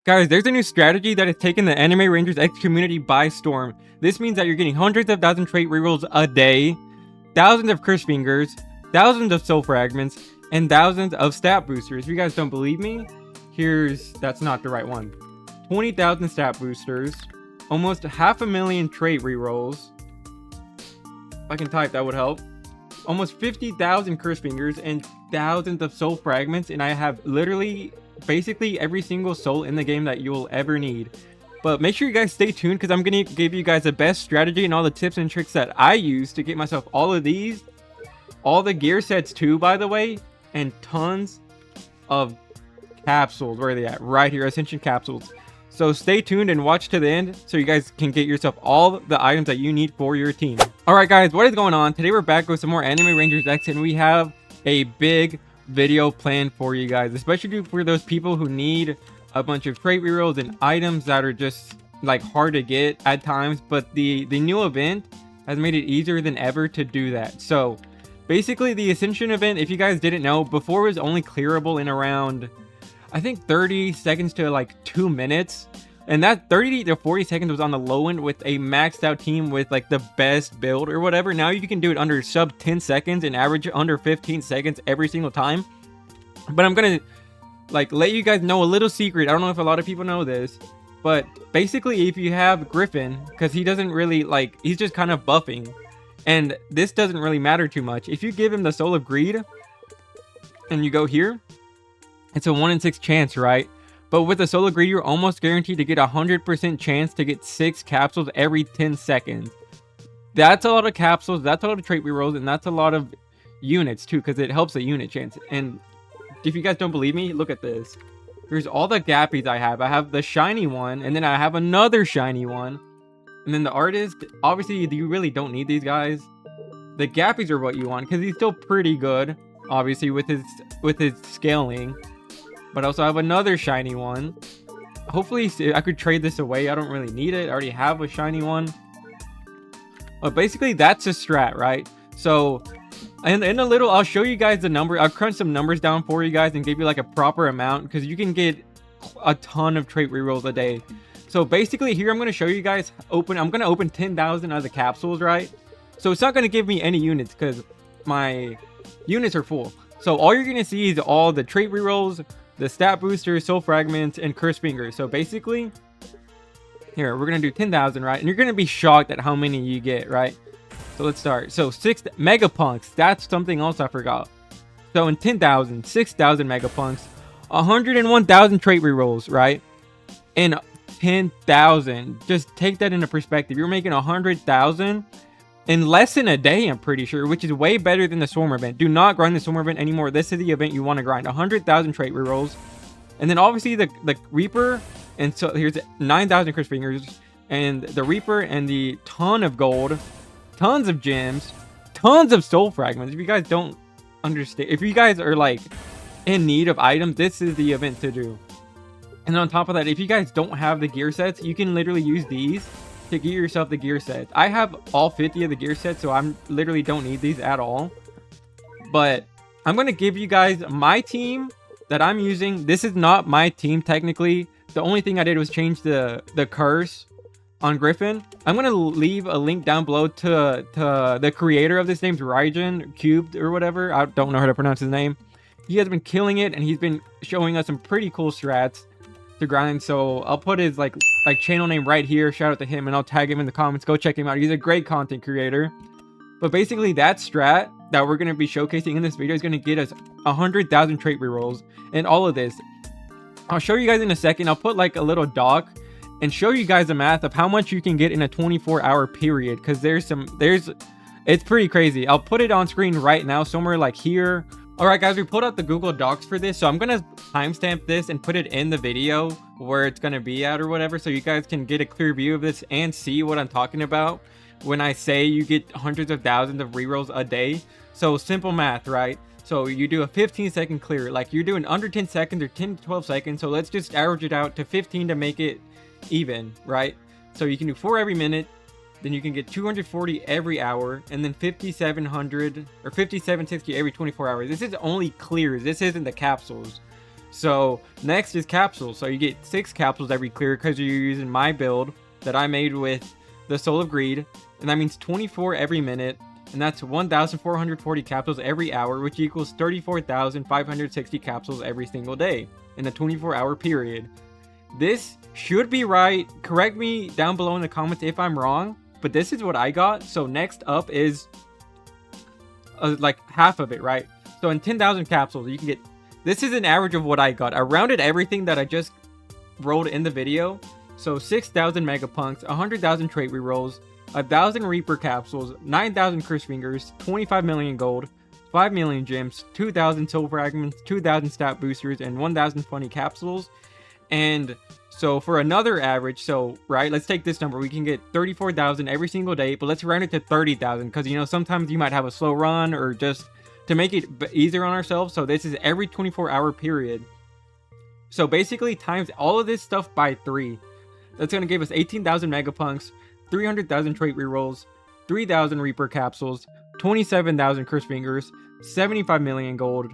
Guys, there's a new strategy that has taken the Anime Rangers X community by storm. This means that you're getting hundreds of thousand trait rerolls a day, thousands of curse fingers, thousands of soul fragments, and thousands of stat boosters. If you guys don't believe me, that's not the right one. 20,000 stat boosters, almost 500,000 trait rerolls. If I can type, that would help. Almost 50,000 curse fingers and thousands of soul fragments, and I have literally basically every single soul in the game that you'll ever need. But make sure you guys stay tuned, because I'm gonna give you guys the best strategy and all the tips and tricks that I use to get myself all of these, all the gear sets too, by the way, and tons of capsules. Where are they at? Right here, Ascension capsules. So stay tuned and watch to the end so you guys can get yourself all the items that you need for your team. Alright guys, what is going on? Today we're back with some more Anime Rangers X, and we have a big video planned for you guys, especially for those people who need a bunch of trait rerolls and items that are just like hard to get at times. But the new event has made it easier than ever to do that. So basically the Ascension event, if you guys didn't know, before was only clearable in around, I think 30 seconds to like 2 minutes, and that 30 to 40 seconds was on the low end with a maxed out team with like the best build or whatever. Now you can do it under sub 10 seconds and average under 15 seconds every single time. But I'm gonna like let you guys know a little secret. I don't know if a lot of people know this, but basically if you have Griffin, because he doesn't really like, he's just kind of buffing, and this doesn't really matter too much. If you give him the Soul of Greed and you go here, it's a 1 in 6 chance, right? But with the Soul of Greed, you're almost guaranteed to get a 100% chance to get 6 capsules every 10 seconds. That's a lot of capsules, that's a lot of trait rerolls, and that's a lot of units too, because it helps the unit chance. And if you guys don't believe me, look at this. Here's all the Gappies I have. I have the shiny one, and then I have another shiny one. And then the artist, obviously you really don't need these guys. The Gappies are what you want, because he's still pretty good, obviously, with his scaling. But I also have another shiny one. Hopefully I could trade this away. I don't really need it. I already have a shiny one. But basically that's a strat, right? So in a little, I'll show you guys the number. I'll crunch some numbers down for you guys and give you like a proper amount, because you can get a ton of trait rerolls a day. So basically here I'm going to show you guys I'm going to open 10,000 of the capsules, right? So it's not going to give me any units because my units are full. So all you're going to see is all the trait rerolls, the stat boosters, soul fragments, and curse fingers. So basically here we're going to do 10,000, right? And you're going to be shocked at how many you get, right? So let's start. So 6 megapunks, that's something else I forgot. So in 10,000, 6,000 megapunks, 101,000 trait rerolls, right? And 10,000, just take that into perspective. You're making 100,000 in less than a day, I'm pretty sure, which is way better than the Swarm event. Do not grind the Swarm event anymore. This is the event you want to grind. 100,000 trait rerolls. And then obviously the Reaper, and so here's 9,000 curse fingers, and the Reaper, and the ton of gold, tons of gems, tons of soul fragments. If you guys don't understand, if you guys are like in need of items, this is the event to do. And on top of that, if you guys don't have the gear sets, you can literally use these to get yourself the gear sets. I have all 50 of the gear sets, so I'm literally don't need these at all. But I'm going to give you guys my team that I'm using. This is not my team technically. The only thing I did was change the curse on Griffin. I'm going to leave a link down below to the creator of this. Name's Rygen Cubed or whatever. I don't know how to pronounce his name. He has been killing it, and he's been showing us some pretty cool strats to grind. So I'll put his like channel name right here. Shout out to him, and I'll tag him in the comments. Go check him out. He's a great content creator. But basically that strat that we're going to be showcasing in this video is going to get us 100,000 trait rerolls and all of this. I'll show you guys in a second. I'll put like a little doc and show you guys the math of how much you can get in a 24-hour period, because it's pretty crazy. I'll put it on screen right now somewhere like here. Alright guys, we pulled out the Google Docs for this, so I'm gonna timestamp this and put it in the video where it's gonna be at or whatever, so you guys can get a clear view of this and see what I'm talking about when I say you get hundreds of thousands of rerolls a day. So simple math, right? So you do a 15-second clear, like you're doing under 10 seconds or 10 to 12 seconds, so let's just average it out to 15 to make it even, right? So you can do 4 every minute, then you can get 240 every hour, and then 5,700 or 5,760 every 24 hours. This is only clears. This isn't the capsules. So next is capsules. So you get 6 capsules every clear because you're using my build that I made with the Soul of Greed. And that means 24 every minute. And that's 1,440 capsules every hour, which equals 34,560 capsules every single day in a 24-hour period. This should be right. Correct me down below in the comments if I'm wrong, but this is what I got. So next up is like half of it, right? So in 10,000 capsules, you can get, this is an average of what I got. I rounded everything that I just rolled in the video. So 6,000 Megapunks, 100,000 trait rerolls, 1,000 Reaper capsules, 9,000 Curse Fingers, 25 million gold, 5 million gems, 2,000 soul fragments, 2,000 stat boosters, and 1,000 funny capsules. And so for another average, so right, let's take this number. We can get 34,000 every single day, but let's round it to 30,000 because, you know, sometimes you might have a slow run or just to make it easier on ourselves. So this is every 24-hour period. So basically times all of this stuff by 3. That's going to give us 18,000 Megapunks, 300,000 trait rerolls, 3,000 Reaper capsules, 27,000 Curse Fingers, 75 million gold,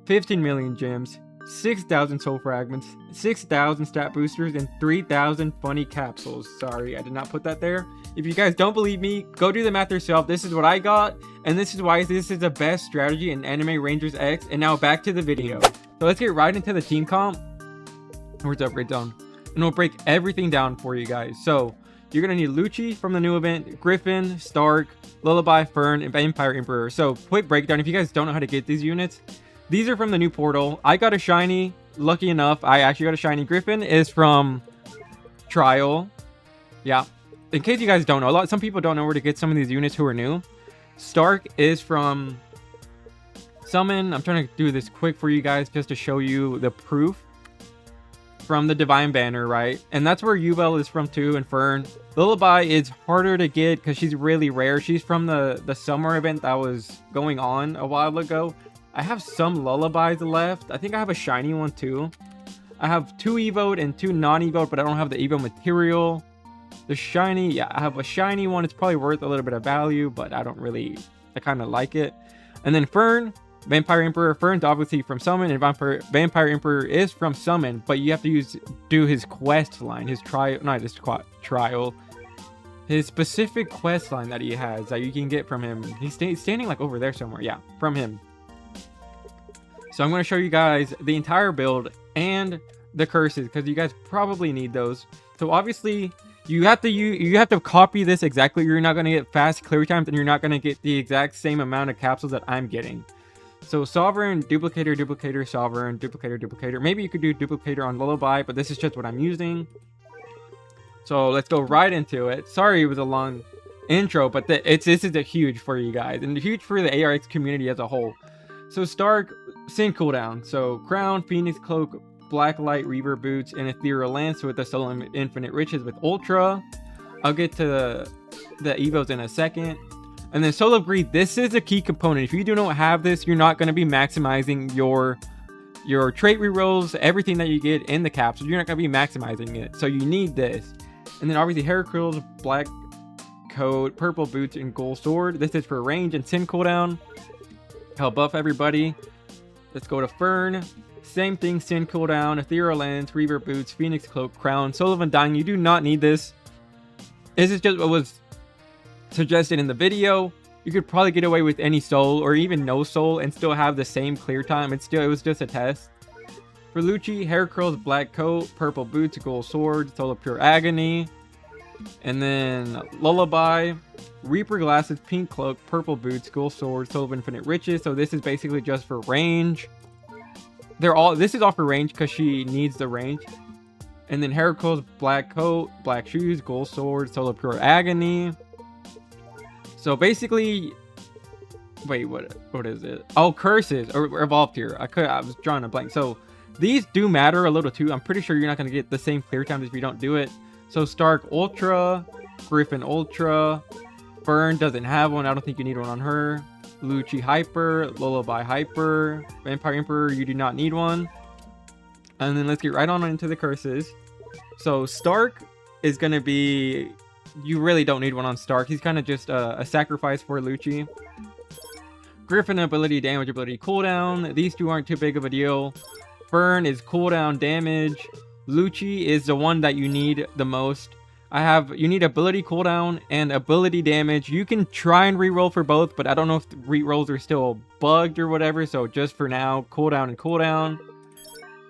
15 million gems, 6,000 soul fragments, 6,000 stat boosters, and 3,000 funny capsules. Sorry, I did not put that there. If you guys don't believe me, go do the math yourself. This is what I got, and this is why this is the best strategy in Anime Rangers X. And now back to the video. So let's get right into the team comp. Where's the upgrade zone? And we'll break everything down for you guys. So you're going to need Lucci from the new event, Griffin, Stark, Lullaby, Fern, and Vampire Emperor. So quick breakdown. If you guys don't know how to get these units, these are from the new portal. I got a shiny. Lucky enough, I actually got a shiny. Griffin is from Trial. Yeah. In case you guys don't know, some people don't know where to get some of these units who are new. Stark is from Summon. I'm trying to do this quick for you guys just to show you the proof. From the Divine Banner, right? And that's where Yubel is from too, and Fern. Lullaby is harder to get because she's really rare. She's from the summer event that was going on a while ago. I have some Lullabies left. I think I have a shiny one too. I have 2 evoed and 2 non-evoed, but I don't have the evo material. The shiny, yeah, I have a shiny one. It's probably worth a little bit of value, but I kind of like it. And then Fern, Vampire Emperor. Fern's obviously from Summon, and Vampire Emperor is from Summon, but you have to do his quest line, his trial, his specific quest line that he has that you can get from him. He's standing like over there somewhere. Yeah, from him. So I'm going to show you guys the entire build and the curses because you guys probably need those. So obviously you have to copy this exactly. You're not going to get fast clear times, and you're not going to get the exact same amount of capsules that I'm getting. So Sovereign, Duplicator, Duplicator, Sovereign, Duplicator, Duplicator. Maybe you could do Duplicator on Lullaby, but this is just what I'm using. So let's go right into it. Sorry it was a long intro, but this is a huge for you guys, and huge for the ARX community as a whole. So Stark, Sin cooldown. So Crown, Phoenix Cloak, Blacklight, Reaver Boots, and Ethereal Lance with the Soul Infinite Riches with Ultra. I'll get to the Evos in a second. And then Soul of Greed, this is a key component. If you do not have this, you're not going to be maximizing your trait rerolls, everything that you get in the capsule. You're not going to be maximizing it. So you need this. And then obviously Hair Curls, Black Coat, Purple Boots, and Gold Sword. This is for range and Sin cooldown. Help buff everybody. Let's go to Fern. Same thing, Sin cooldown, Ethereal Lens, Reaver Boots, Phoenix Cloak, Crown, Soul of Undying. You do not need this. This is just what was suggested in the video. You could probably get away with any soul or even no soul and still have the same clear time. It was just a test. For Lucci, Hair Curls, Black Coat, Purple Boots, Gold Sword, Soul of Pure Agony. And then Lullaby, Reaper Glasses, Pink Cloak, Purple Boots, Gold Sword, Soul of Infinite Riches. So this is basically just for range. This is all for range because she needs the range. And then Hair Curls, Black Coat, Black Shoes, Gold Sword, Soul of Pure Agony. So basically, wait, what is it? Oh, curses or evolved here. I was drawing a blank. So these do matter a little too. I'm pretty sure you're not going to get the same clear times if you don't do it. So Stark Ultra, Griffin Ultra, Fern doesn't have one. I don't think you need one on her. Lucci Hyper, Lullaby Hyper, Vampire Emperor, you do not need one. And then let's get right on into the curses. So Stark is going to be, you really don't need one on Stark. He's kind of just a sacrifice for Lucci. Griffin ability, damage ability, cooldown. These two aren't too big of a deal. Fern is cooldown damage. Lucci is the one that you need the most. You need ability cooldown and ability damage. You can try and reroll for both, but I don't know if the rerolls are still bugged or whatever. So just for now, cooldown and cooldown.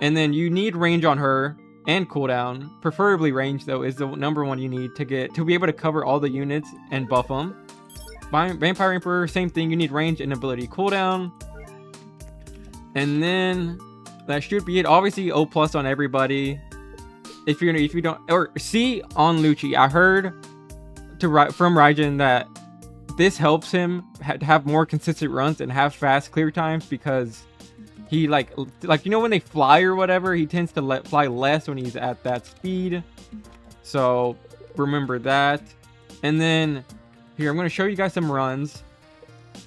And then you need range on her and cooldown. Preferably range though is the number one you need to be able to cover all the units and buff them. Vampire Emperor, same thing. You need range and ability cooldown. And then that should be it. Obviously, O+ on everybody. If you don't, or C on Lucci. I heard from Raijin that this helps him have more consistent runs and have fast clear times, because he like you know when they fly or whatever, he tends to fly less when he's at that speed. So remember that. And then here I'm going to show you guys some runs.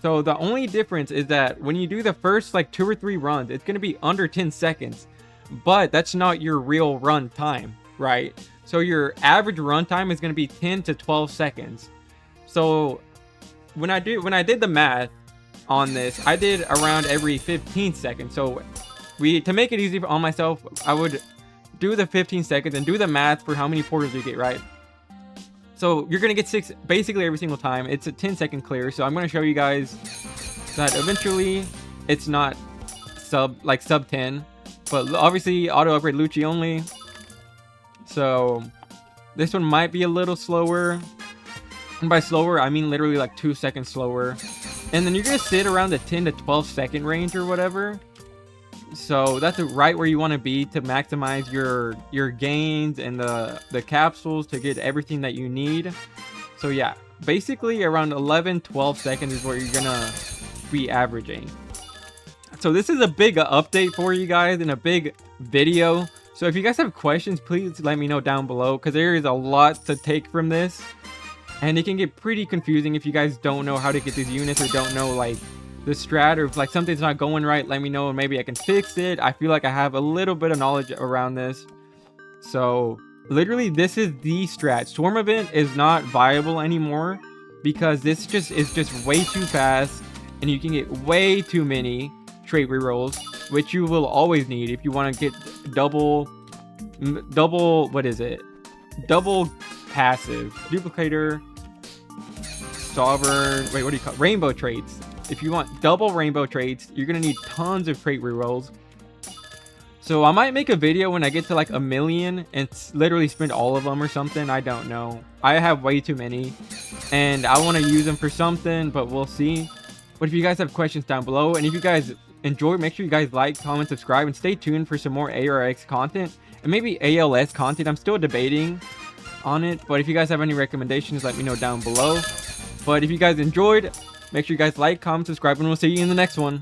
So the only difference is that when you do the first like 2 or 3 runs, it's going to be under 10 seconds. But that's not your real run time, right? So your average run time is going to be 10 to 12 seconds. So when I did the math on this, I did around every 15 seconds. So to make it easy on myself, I would do the 15 seconds and do the math for how many portals you get, right? So you're going to get 6 basically every single time. It's a 10-second clear. So I'm going to show you guys that eventually it's not sub 10. But obviously, auto upgrade Lucci only. So this one might be a little slower. And by slower, I mean literally like 2 seconds slower. And then you're going to sit around the 10 to 12 second range or whatever. So that's right where you want to be to maximize your gains and the capsules to get everything that you need. So yeah, basically around 11-12 seconds is where you're going to be averaging. So this is a big update for you guys and a big video. So if you guys have questions, please let me know down below, because there is a lot to take from this. And it can get pretty confusing if you guys don't know how to get these units or don't know like the strat, or if like something's not going right, let me know and maybe I can fix it. I feel like I have a little bit of knowledge around this. So literally this is the strat. Storm event is not viable anymore because this is just way too fast, and you can get way too many trait rerolls, which you will always need if you want to get double what is it? Double passive, duplicator, sovereign, wait, what do you call it? Rainbow traits. If you want double rainbow traits, you're gonna need tons of trait rerolls. So I might make a video when I get to like 1 million and literally spend all of them or something. I don't know. I have way too many and I want to use them for something, but we'll see. But if you guys have questions down below, and if you guys enjoy, make sure you guys like, comment, subscribe, and stay tuned for some more ARX content and maybe ALS content. I'm still debating on it, but if you guys have any recommendations, let me know down below. But if you guys enjoyed, make sure you guys like, comment, subscribe, and we'll see you in the next one.